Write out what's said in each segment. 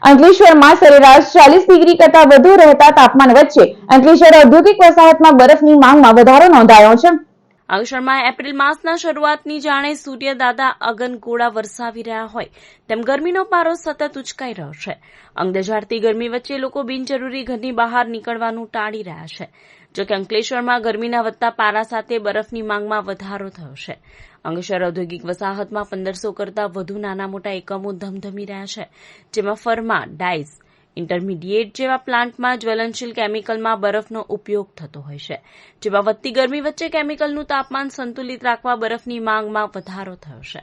અંકલેશ્વરમાં સરેરાશ 40 ડિગ્રી કરતા વધુ રહેતા તાપમાન વચ્ચે અંકલેશ્વર ઔદ્યોગિક વસાહતમાં બરફની માંગમાં વધારો નોંધાયો છે. અંકલેશ્વરમાં એપ્રિલ માસના શરૂઆતની જાણે સૂર્યદાદા અગનગોળા વરસાવી રહ્યા હોય તેમ ગરમીનો પારો સતત ઉંચકાઈ રહ્યો છે. અંગદજાડતી ગરમી વચ્ચે લોકો બિનજરૂરી ઘરની બહાર નીકળવાનું ટાળી રહ્યા છે. જોકે અંકલેશ્વરમાં ગરમીના વધતા પારા સાથે બરફની માંગમાં વધારો થયો છે. અંકલેશ્વર ઔદ્યોગિક વસાહતમાં 1500 કરતાં વધુ નાના મોટા એકમો ધમધમી રહ્યા છે, જેમાં ફર્મા, ડાઇસ, ઇન્ટરમીડિયેટ જેવા પ્લાન્ટમાં જ્વલનશીલ કેમિકલમાં બરફનો ઉપયોગ થતો હોય છે. જેમાં વધતી ગરમી વચ્ચે કેમિકલનું તાપમાન સંતુલિત રાખવા બરફની માંગમાં વધારો થયો છે.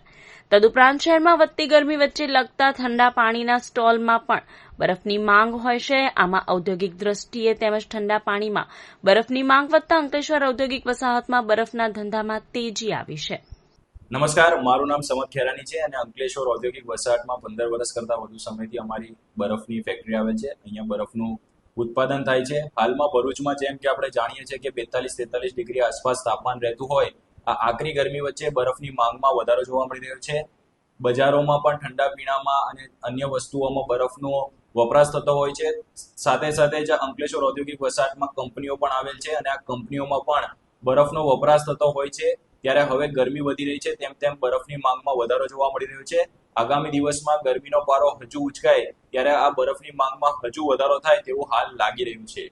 તદુપરાંત શહેરમાં વધતી ગરમી વચ્ચે લગતા ઠંડા પાણીના સ્ટોલમાં પણ બરફની માંગ હોય છે. આમાં ઔદ્યોગિક દ્રષ્ટિએ તેમજ ઠંડા પાણીમાં બરફની માંગ વધતા અંકલેશ્વર ઔદ્યોગિક વસાહતમાં બરફના ધંધામાં તેજી આવી છે. નમસ્કાર, મારું નામ સમત ખેરાની છે અને અંકલેશ્વર ઔદ્યોગિક વસાહતમાં 15 વર્ષ કરતાં વધુ સમયથી અમારી બરફની ફેક્ટરી આવે છે. અહીંયા બરફનું ઉત્પાદન થાય છે. હાલમાં ભરૂચમાં જેમ કે આપણે જાણીએ છીએ કે 42-43 ડિગ્રી આસપાસ તાપમાન રહેતું હોય, આ આકરી ગરમી વચ્ચે બરફની માંગમાં વધારો જોવા મળી રહ્યો છે. બજારોમાં પણ ઠંડા પીણામાં અને અન્ય વસ્તુઓમાં બરફનો વપરાશ થતો હોય છે. સાથે સાથે જ અંકલેશ્વર ઔદ્યોગિક વસાહતમાં કંપનીઓ પણ આવેલ છે અને આ કંપનીઓમાં પણ બરફનો વપરાશ થતો હોય છે. ત્યારે હવે ગરમી વધી રહી છે, તેમ તેમ બરફની માંગમાં વધારો જોવા મળી રહ્યો છે. આગામી દિવસમાં ગરમીનો પારો હજુ ઉચકાય ત્યારે આ બરફની માંગમાં હજુ વધારો થાય તેવું હાલ લાગી રહ્યું છે.